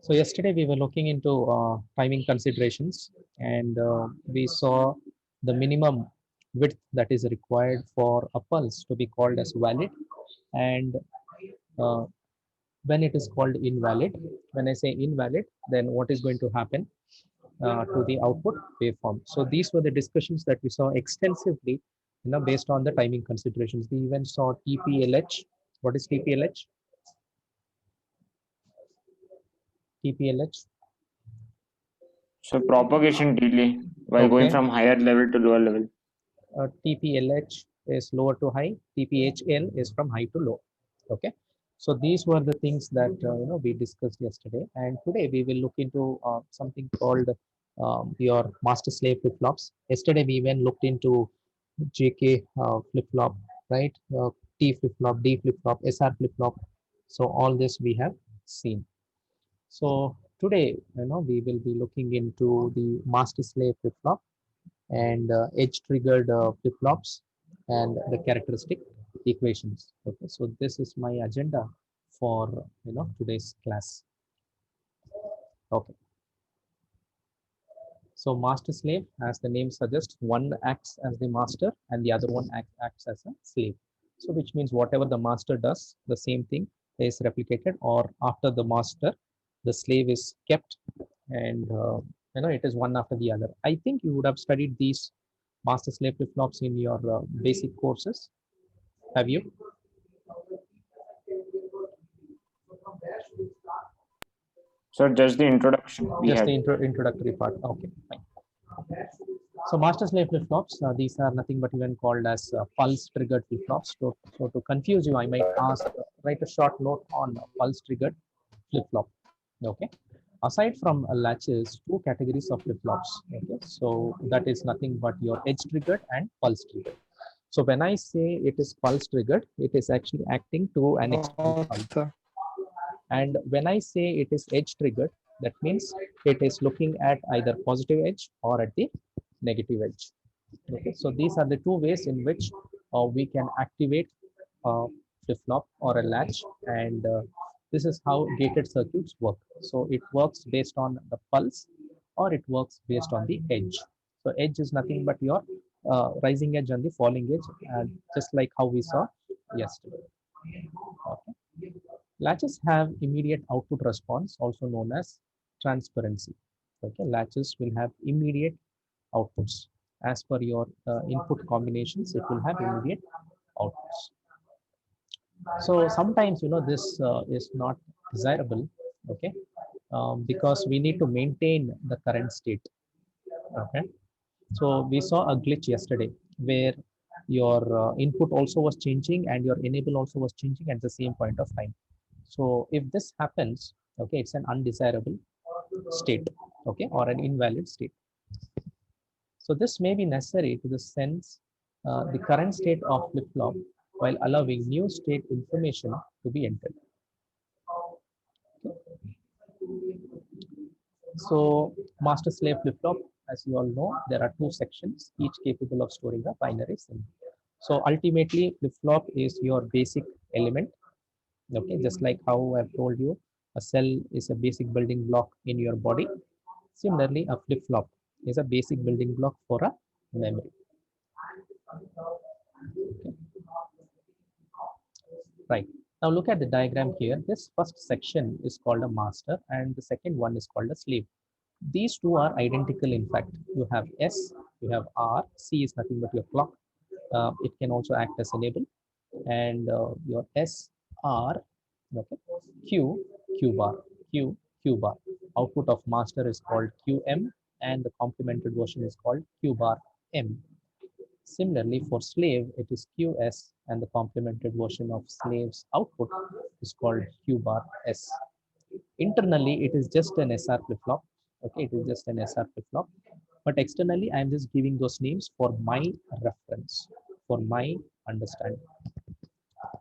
So yesterday we were looking into timing considerations, and we saw the minimum width that is required for a pulse to be called as valid, and uh, when it is called invalid. When I say invalid, then what is going to happen to the output waveform? So these were the discussions that we saw extensively, based on the timing considerations. We even saw TPLH. What is TPLH? TPLH. So propagation delay while going Okay. from higher level to lower level. TPLH is lower to high, TPHL is from high to low. Okay, so these were the things that we discussed yesterday, and today we will look into something called your master slave flip flops. Yesterday we even looked into JK flip flop, right? T flip flop, D flip flop, SR flip flop. So all this we have seen. So today, we will be looking into the master slave flip flop and edge triggered flip flops and the characteristic equations. Okay, so this is my agenda for today's class. Okay, so master slave, as the name suggests, one acts as the master and the other one acts as a slave. So which means whatever the master does, the same thing is replicated, or after the master the slave is kept, and it is one after the other. I think you would have studied these master slave flip flops in your basic courses. Have you? So just the introduction we Just the had. introductory part. Okay, fine. So master slave flip flops, these are nothing but even called as pulse triggered flip flops. So to confuse you, I might ask, write a short note on pulse triggered flip flop. Okay, aside from latches, two categories of flip flops. Okay, so that is nothing but your edge triggered and pulse triggered. So when I say it is pulse triggered, it is actually acting to an external pulse. And when I say it is edge triggered, that means it is looking at either positive edge or at the negative edge. Okay, so these are the two ways in which we can activate a flip-flop or a latch, and this is how gated circuits work. So it works based on the pulse, or it works based on the edge. So edge is nothing but your rising edge and the falling edge, just like how we saw yesterday. Okay. Latches have immediate output response, also known as transparency. Okay, latches will have immediate outputs. As per your input combinations, it will have immediate outputs. So sometimes, this is not desirable, okay, because we need to maintain the current state. Okay, so we saw a glitch yesterday where your input also was changing and your enable also was changing at the same point of time. So if this happens, okay, it's an undesirable state, okay, or an invalid state. So this may be necessary to the sense the current state of flip-flop while allowing new state information to be entered. So master slave flip-flop, as you all know, there are two sections, each capable of storing a binary symbol. So ultimately, flip-flop is your basic element. Okay, just like how I've told you, a cell is a basic building block in your body. Similarly, a flip-flop is a basic building block for a memory. Okay. Right. Now look at the diagram here. This first section is called a master and the second one is called a slave. These two are identical in fact. You have S, you have R, C is nothing but your clock. It can also act as enable, and your S, R, okay, Q, Q bar, Q, Q bar. Output of master is called QM and the complemented version is called Q bar M. Similarly, for slave, it is QS and the complemented version of slave's output is called Q bar S. Internally, it is just an SR flip-flop. Okay, it is just an SR flip-flop. But externally, I am just giving those names for my reference, for my understanding.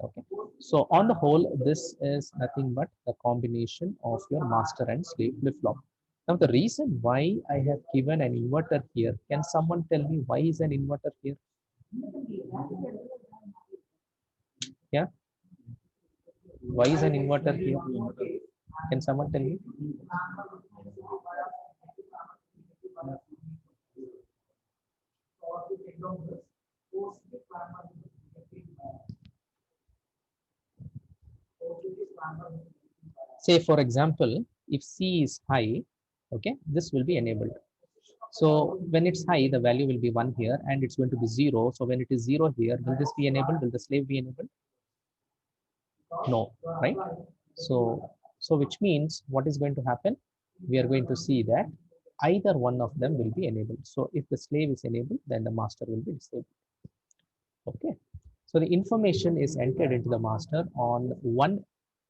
Okay, so on the whole, this is nothing but a combination of your master and slave flip-flop. Now, the reason why I have given an inverter here, can someone tell me why is an inverter here? Yeah, why is an inverter here? Can someone tell me? Say for example, if C is high, okay, this will be enabled. So when it's high, the value will be 1 here and it's going to be 0. So when it is 0 here, will this be enabled? Will the slave be enabled? No, right? So which means what is going to happen? We are going to see that either one of them will be enabled. So if the slave is enabled, then the master will be disabled. Okay. So the information is entered into the master on one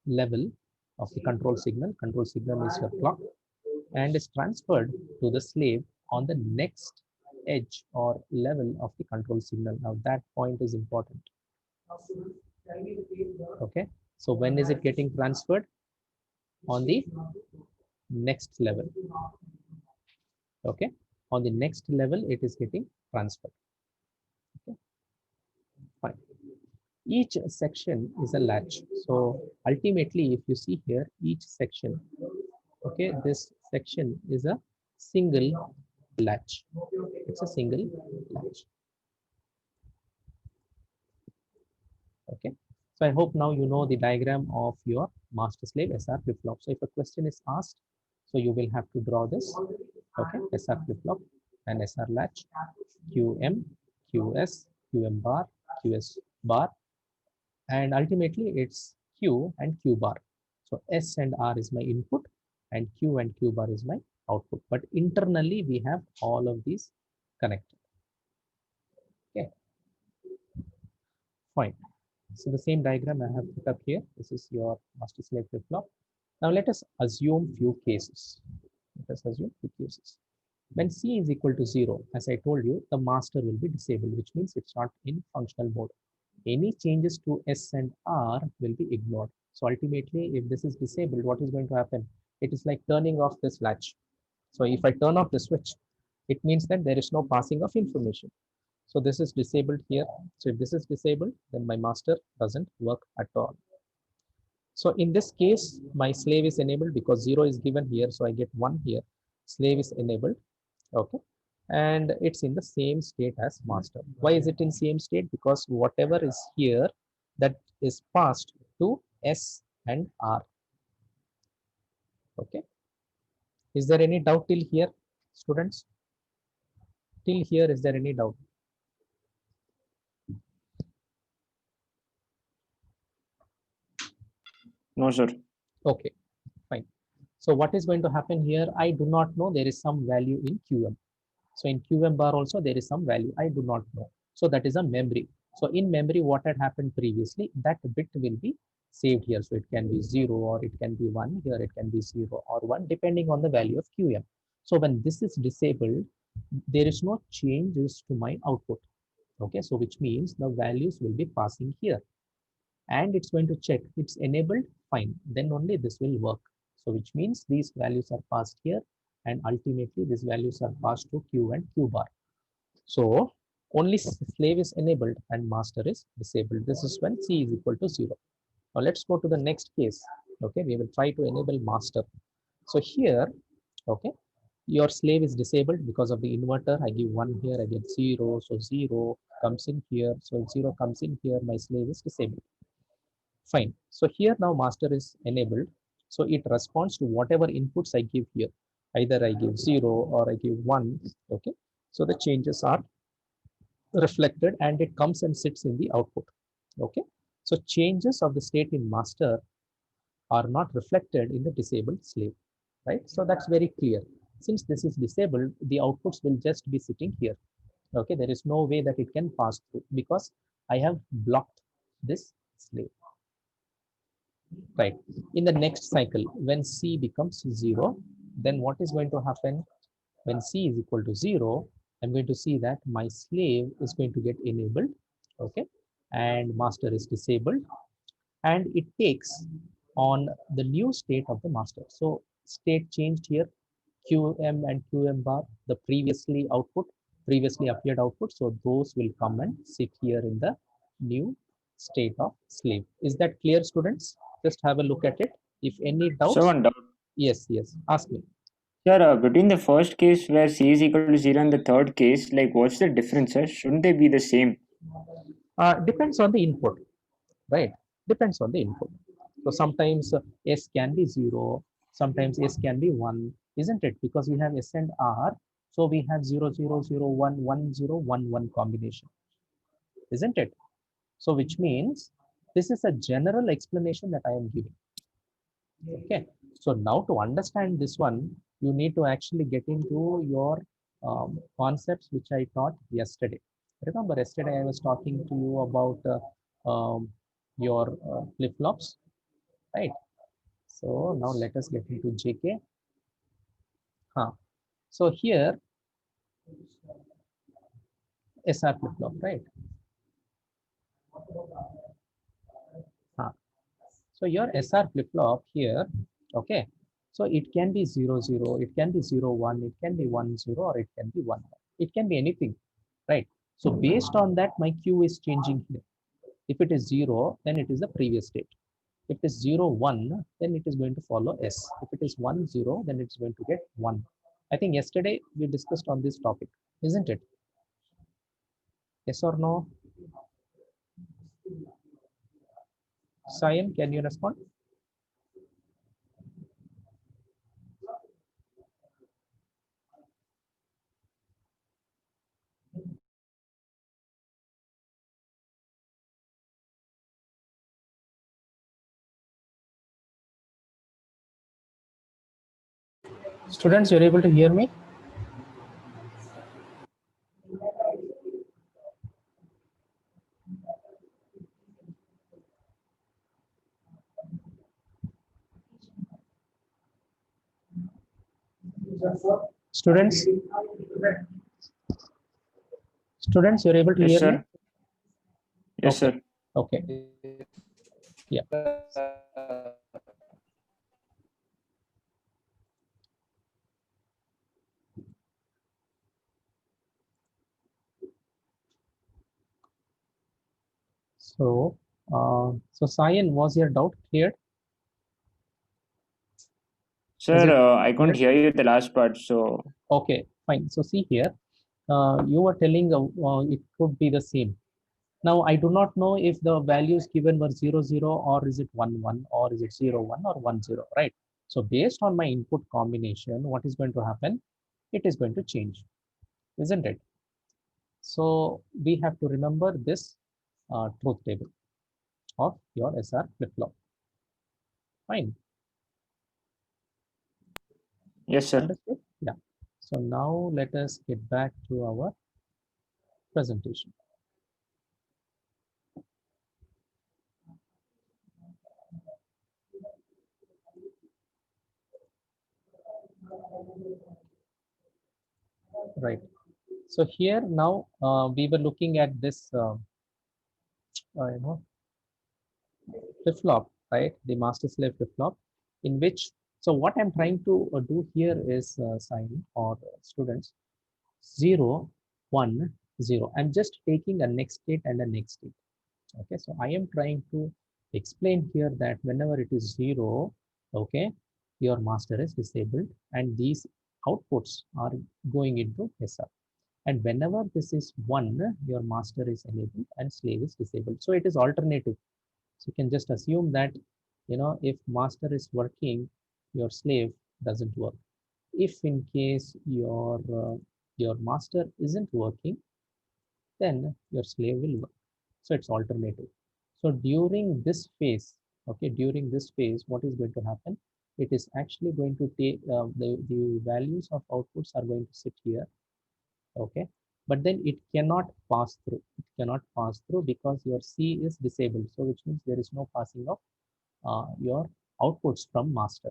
level of the control signal. Control signal is your clock, and is transferred to the slave on the next edge or level of the control signal. Now that point is important. Okay. So when is it getting transferred? On the next level. Okay. On the next level, it is getting transferred. Okay. Fine. Each section is a latch. So ultimately, if you see here, each section, okay, this section is a single latch. It's a single latch. Okay. So I hope now you know the diagram of your master slave SR flip flop. So if a question is asked, so you will have to draw this. Okay, SR flip flop and SR latch, QM, QS, QM bar, QS bar, and ultimately it's Q and Q bar. So S and R is my input and Q and Q bar is my output. But internally we have all of these connected. Okay, fine. So the same diagram I have put up here. This is your master slave flip flop. Now let us assume few cases. Let us assume few cases. When C is equal to 0, as I told you, the master will be disabled, which means it's not in functional mode. Any changes to S and R will be ignored. So ultimately, if this is disabled, what is going to happen? It is like turning off this latch. So if I turn off the switch, it means that there is no passing of information. So this is disabled here. So if this is disabled, then my master doesn't work at all. So in this case, my slave is enabled because 0 is given here. So I get 1 here. Slave is enabled. Okay. And it's in the same state as master. Why is it in same state? Because whatever is here, that is passed to S and R. Okay. Is there any doubt till here, students? Till here, is there any doubt? No, sir. Okay, fine. So what is going to happen here? I do not know. There is some value in QM. So in QM bar also there is some value. I do not know. So that is a memory. So in memory, what had happened previously, that bit will be saved here. So it can be 0 or it can be 1. Here it can be 0 or 1 depending on the value of QM. So when this is disabled, there is no changes to my output. Okay, so which means the values will be passing here. And it's going to check it's enabled, fine, then only this will work. So which means these values are passed here and ultimately these values are passed to Q and Q bar. So only slave is enabled and master is disabled. This is when C is equal to 0. Now let's go to the next case. Okay, we will try to enable master. So here, okay, your slave is disabled because of the inverter. I give 1 here, I get 0. So 0 comes in here. So 0 comes in here, my slave is disabled. Fine. So here now master is enabled. So it responds to whatever inputs I give here. Either I give 0 or I give 1. Okay. So the changes are reflected and it comes and sits in the output. Okay. So changes of the state in master are not reflected in the disabled slave. Right. So that's very clear. Since this is disabled, the outputs will just be sitting here. Okay. There is no way that it can pass through because I have blocked this slave. Right. In the next cycle, when C becomes 0, then what is going to happen? When C is equal to 0, I'm going to see that my slave is going to get enabled. Okay. And master is disabled. And it takes on the new state of the master. So state changed here, QM and QM bar, the previously appeared output. So those will come and sit here in the new state of slave. Is that clear, students? Just have a look at it. If any doubts, So one doubt. yes, ask me. Sir, between the first case where C is equal to 0 and the third case, like what's the difference, sir? Shouldn't they be the same? Depends on the input, right? Depends on the input. So sometimes S can be 0, sometimes S can be 1, isn't it? Because we have S and R, so we have 0, 0, 0, 1, 1, 0, 1, 1 combination, isn't it? So which means this is a general explanation that I am giving. Okay, so now to understand this one, you need to actually get into your concepts which I taught yesterday. Remember, yesterday I was talking to you about your flip-flops, right? So now let us get into JK. So here, SR flip-flop, right? So your SR flip-flop here, okay? So it can be 0, 0, it can be 0, 1, it can be 1, 0, or it can be 1. It can be anything, right? So based on that, my Q is changing here. If it is 0, then it is the previous state. If it is 0, 1, then it is going to follow S. If it is 1, 0, then it's going to get 1. I think yesterday we discussed on this topic, isn't it? Yes or no? Sayan, can you respond? Students, you're able to hear me? Students, you're able to Yes, hear me? sir. Yes, Okay. sir. Okay. Yeah. So Sayan, was your doubt cleared? Is Sir, it I couldn't clear? hear you the last part, so Okay, fine. So see here, you were telling it could be the same. Now I do not know if the values given were 0, 0, or is it 1, 1, or is it 0, 1, or 1, 0, right? So based on my input combination, what is going to happen? It is going to change, isn't it? So we have to remember this truth table of your SR flip-flop. Fine. yes, sir. Understood? Yeah. So now let us get back to our presentation. Right. So here now we were looking at this, you know, flip-flop, right? The master slave flip-flop, in which, so what I'm trying to do here is sign or students 0, 1, 0. I'm just taking a next state and a next state. Okay, so I am trying to explain here that whenever it is 0, okay, your master is disabled and these outputs are going into SR. And whenever this is 1, your master is enabled and slave is disabled. So it is alternative. So you can just assume that, if master is working, your slave doesn't work. If in case your master isn't working, then your slave will work. So it's alternative. So during this phase, okay, during this phase, what is going to happen? It is actually going to take the values of outputs are going to sit here, okay, but then it cannot pass through. It cannot pass through because your C is disabled. So which means there is no passing of your outputs from master.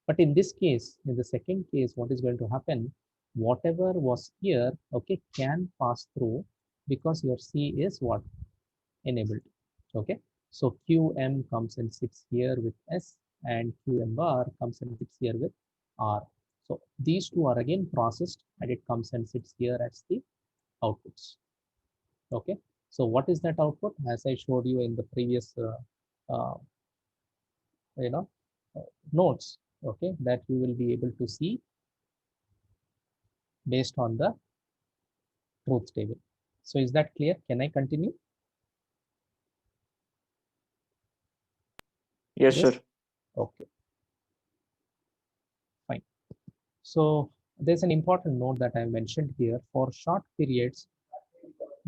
But in this case, in the second case, what is going to happen? Whatever was here, okay, can pass through because your C is what? Enabled. Okay. So QM comes and sits here with S and QM bar comes and sits here with R. So these two are again processed and it comes and sits here as the outputs. Okay. So what is that output? As I showed you in the previous, uh, you know, notes, okay, that you will be able to see based on the truth table. So is that clear? Can I continue? Yes, Yes. sir. Okay, fine. So there's an important note that I mentioned here. For short periods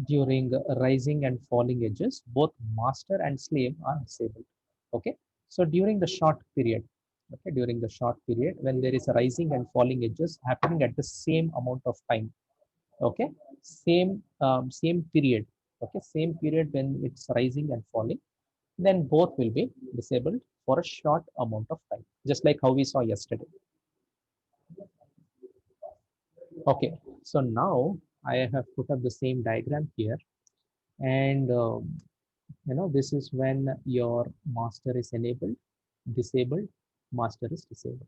during rising and falling edges, both master and slave are disabled. Okay. So during the short period, okay, during the short period when there is a rising and falling edges happening at the same amount of time, okay, same period, okay, same period when it's rising and falling, then both will be disabled for a short amount of time, just like how we saw yesterday. Okay, so now I have put up the same diagram here, and this is when your master is enabled, disabled, master is disabled.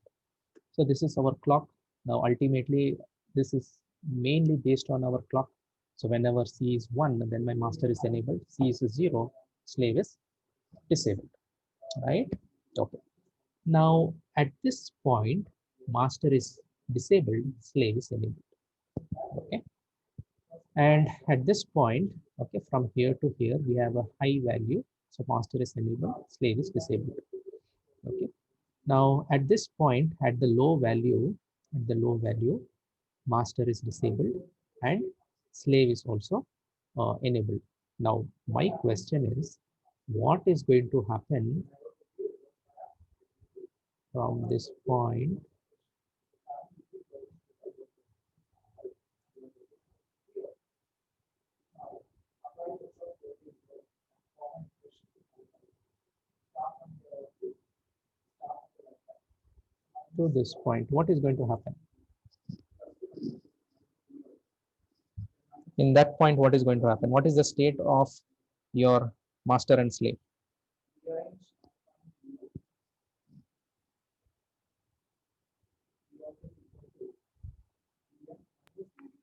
So this is our clock. Now ultimately this is mainly based on our clock. So whenever C is 1, then my master is enabled. C is 0, slave is disabled, right? Okay. Now at this point, master is disabled, slave is enabled. Okay. And at this point, okay, from here to here, we have a high value. So master is enabled, slave is disabled. Okay. Now at this point, at the low value, master is disabled and slave is also enabled. Now my question is, what is going to happen from this point to this point? What is going to happen? In that point, what is going to happen? What is the state of your master and slave?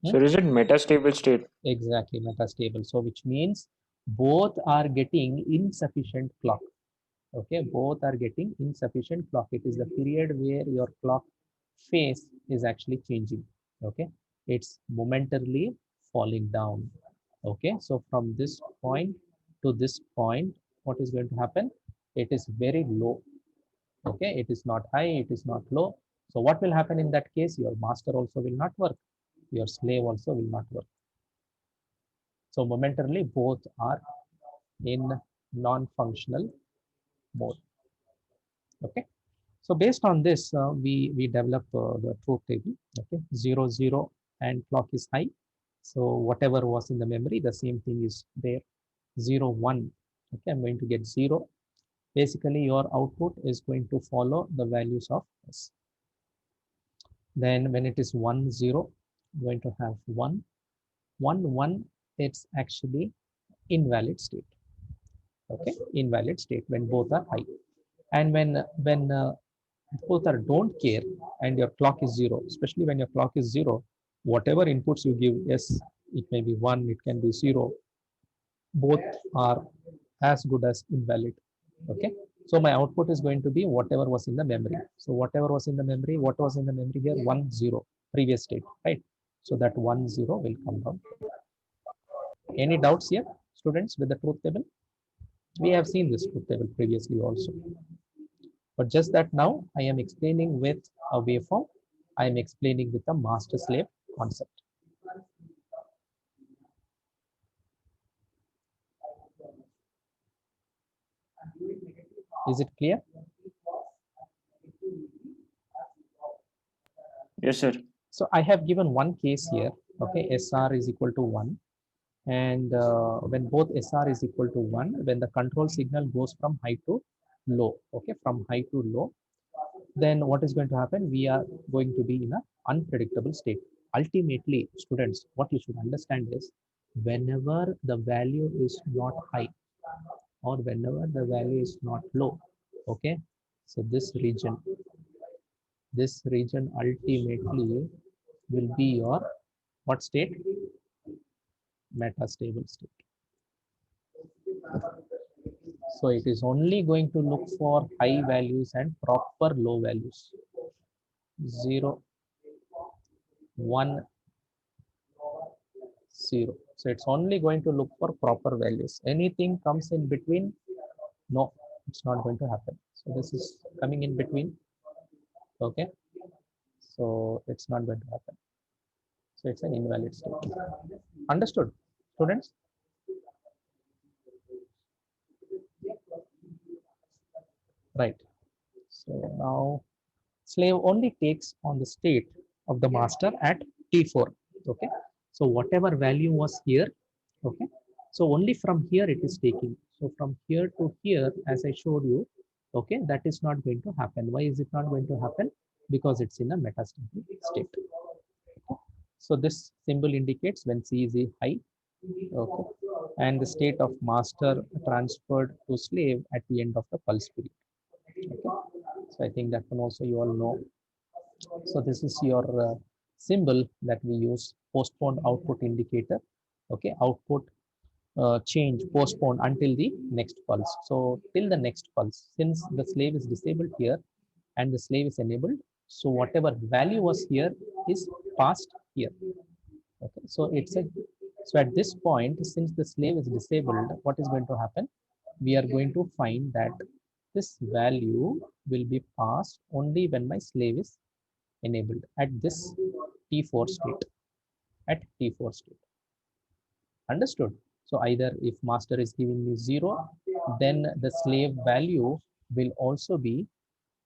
So is it metastable state? Exactly, metastable. So which means both are getting insufficient clock. Okay, both are getting insufficient clock. It is the period where your clock phase is actually changing. Okay, it's momentarily falling down. Okay, so from this point to this point, what is going to happen? It is very low. Okay, it is not high, it is not low. So what will happen in that case? Your master also will not work, your slave also will not work. So momentarily both are in non-functional mode. Okay, so based on this, we develop the truth table. Okay, 0 0 and clock is high, so whatever was in the memory, the same thing is there. 0 1, okay, I'm going to get 0. Basically your output is going to follow the values of s. Then when it is 1 0, I'm going to have 1 1 1. It's actually invalid state. Okay, invalid state when both are high. And when both are don't care and your clock is 0, especially when your clock is 0, whatever inputs you give, yes, it may be 1, it can be 0, both are as good as invalid. Okay, so my output is going to be whatever was in the memory. So whatever was in the memory, what was in the memory here? 1 0, previous state, right? So that 1 0 will come down. Any doubts here, students, with the truth table? We have seen this truth table previously also, but just that now I am explaining with a waveform. I am explaining with a master slave concept. Is it clear? Yes, sir. So I have given one case here. Okay, SR is equal to 1. And when both SR is equal to 1, when the control signal goes from high to low, okay, from high to low, then what is going to happen? We are going to be in an unpredictable state. Ultimately, students, what you should understand is whenever the value is not high or whenever the value is not low, okay, so this region ultimately will be your what state? Metastable state. So it is only going to look for high values and proper low values. 0, 1, 0. So it's only going to look for proper values. Anything comes in between, no, it's not going to happen. So this is coming in between. Okay. So it's not going to happen. So it's an invalid state. Understood, students? Right. So now slave only takes on the state of the master at T4. Okay. So whatever value was here, okay. So only from here it is taking. So from here to here, as I showed you, okay, that is not going to happen. Why is it not going to happen? Because it's in a metastatic state. So this symbol indicates when C is high, okay, and the state of master transferred to slave at the end of the pulse period. Okay. So I think that one also you all know. So this is your symbol that we use, postponed output indicator. Okay, output change postponed until the next pulse. So till the next pulse, since the slave is disabled here and the slave is enabled, so whatever value was here is passed here. Okay, so it's a, so at this point, since the slave is disabled, what is going to happen? We are going to find that this value will be passed only when my slave is enabled at this T4 state, at T4 state. Understood? So either if master is giving me 0, then the slave value will also be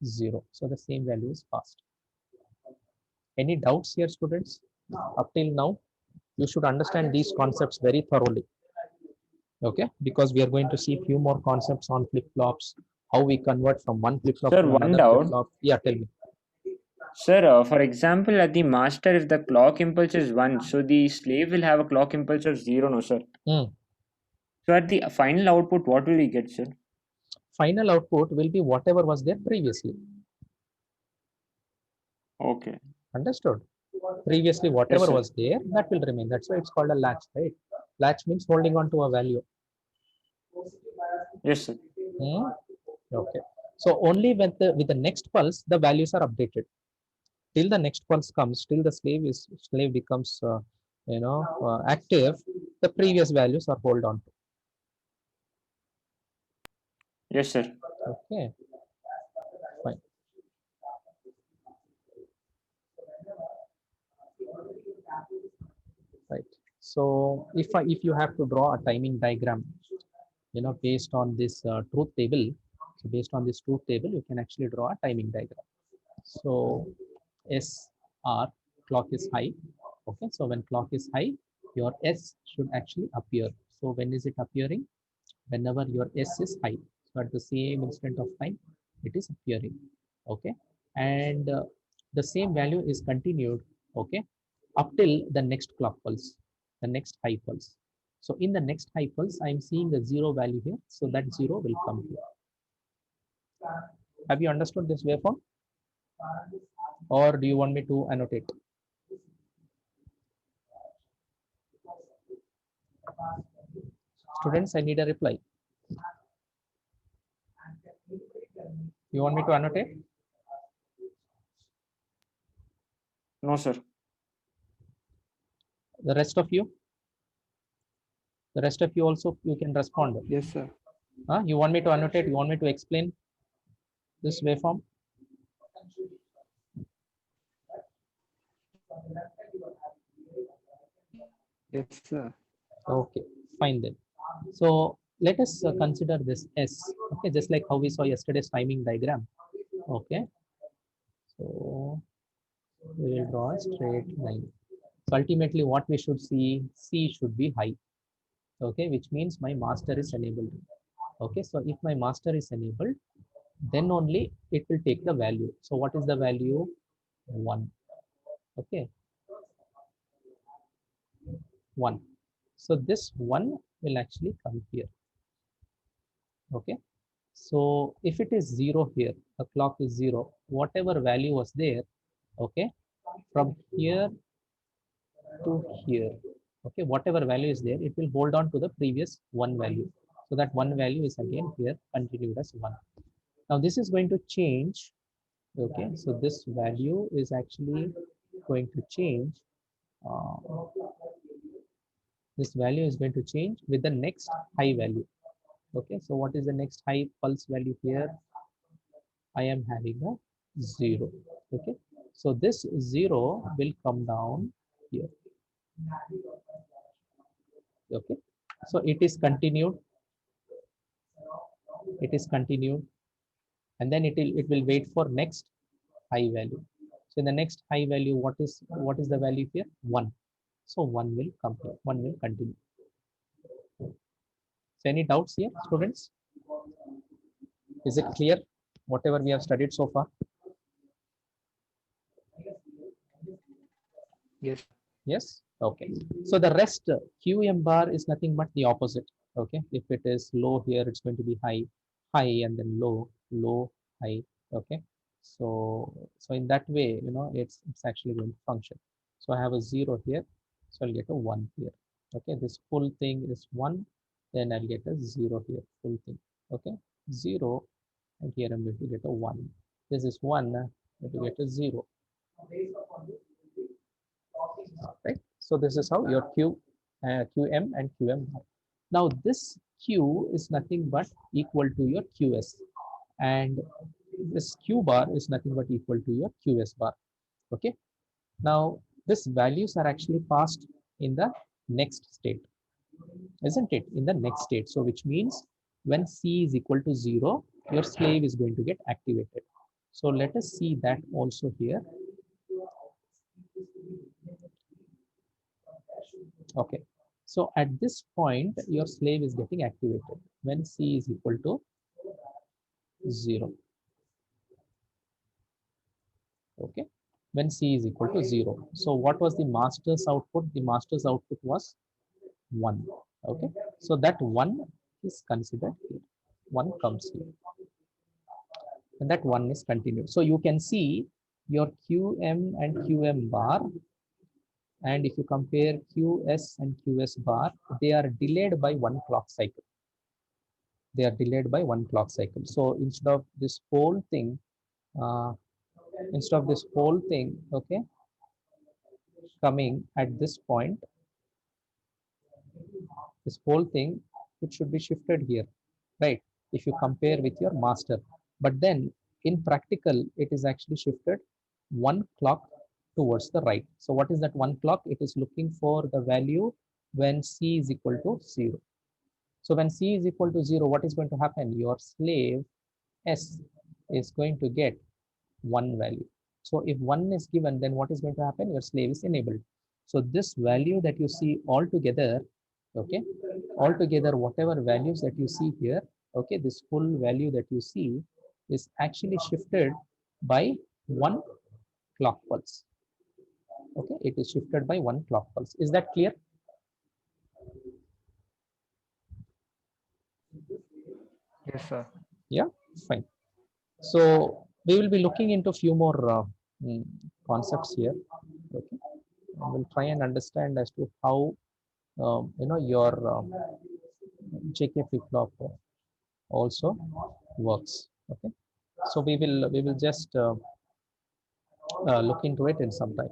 0. So the same value is passed. Any doubts here, students? Up till now, you should understand these concepts very thoroughly. Okay, because we are going to see few more concepts on flip-flops, how we convert from one flip-flop Sir, to one another doubt. flip-flop. Yeah, tell me. Sir, for example, at the master, if the clock impulse is 1, so the slave will have a clock impulse of 0, no, sir? So at the final output, what will we get, sir? Final output will be whatever was there previously. Okay. Understood? Previously, whatever sir. was there, that will remain. That's why it's called a latch, right? Latch means holding on to a value. Yes, sir. Okay. So only with the next pulse, the values are updated. Till the next pulse comes, till the slave becomes active, the previous values are hold on to. Yes, sir. Okay. Fine. Right. So if you have to draw a timing diagram, based on this truth table, so based on this truth table, you can actually draw a timing diagram. So SR, clock is high. Okay, so when clock is high, your S should actually appear. So when is it appearing? Whenever your S is high. So at the same instant of time, it is appearing. Okay, and the same value is continued. Okay, up till the next clock pulse, the next high pulse. So in the next high pulse, I'm seeing the 0 value here. So that 0 will come here. Have you understood this waveform? Or do you want me to annotate? Students, I need a reply. You want me to annotate? No, sir. The rest of you? The rest of you also, you can respond. Yes, sir. You want me to annotate? You want me to explain this waveform? Yes, sir. Okay, fine then. So let us consider this S. Okay, just like how we saw yesterday's timing diagram. Okay, so we will draw a straight line. So ultimately, what we should see, C should be high. Okay, which means my master is enabled. Okay, so if my master is enabled, then only it will take the value. So what is the value? 1. Okay, 1. So this 1 will actually come here. Okay, so if it is 0 here, the clock is 0, whatever value was there, okay, from here to here, okay, whatever value is there, it will hold on to the previous 1 value. So that one value is again here continued as 1. Now this is going to change. Okay, so this value is actually going to change. Uh, this value is going to change with the next high value. Okay, so what is the next high pulse value here? I am having a 0. Okay, so this 0 will come down here. Okay, so it is continued, and then it will wait for next high value. So in the next high value, what is the value here? 1. So 1 will come here, 1 will continue. So any doubts here, students? Is it clear whatever we have studied so far? Yes. Yes. Okay. So the rest QM bar is nothing but the opposite. Okay. If it is low here, it's going to be high, and then low, high. Okay. So in that way, it's actually going to function. So I have a 0 here, so I'll get a 1 here. Okay. This full thing is 1, then I'll get a 0 here, full thing. Okay. 0, and here I'm going to get a 1. This is 1, I'm going to get a 0. Right. So this is how your QM and QM bar. Now this Q is nothing but equal to your QS, and this Q bar is nothing but equal to your QS bar. Okay. Now these values are actually passed in the next state, isn't it? In the next state. So which means when C is equal to 0, your slave is going to get activated. So let us see that also here. Okay, so at this point, your slave is getting activated when C is equal to 0. Okay, when C is equal to 0. So what was the master's output? The master's output was 1. Okay, so that 1 is considered here. 1 comes here, and that 1 is continued. So you can see your QM and QM bar, and if you compare QS and QS bar, they are delayed by 1 clock cycle. They are delayed by 1 clock cycle. So instead of this whole thing, okay, coming at this point, this whole thing, it should be shifted here, right? If you compare with your master, but then in practical, it is actually shifted 1 clock towards the right. So what is that 1 clock? It is looking for the value when C is equal to 0. So when C is equal to 0, what is going to happen? Your slave S is going to get 1 value. So if 1 is given, then what is going to happen? Your slave is enabled. So this value that you see all together, okay, all together, whatever values that you see here, okay, this full value that you see is actually shifted by 1 clock pulse. Okay, it is shifted by 1 clock pulse. Is that clear? Yes, sir. Yeah, fine. So we will be looking into a few more concepts here. Okay, and we'll try and understand as to how your JK flip-flop also works. Okay, so we will just look into it in some time.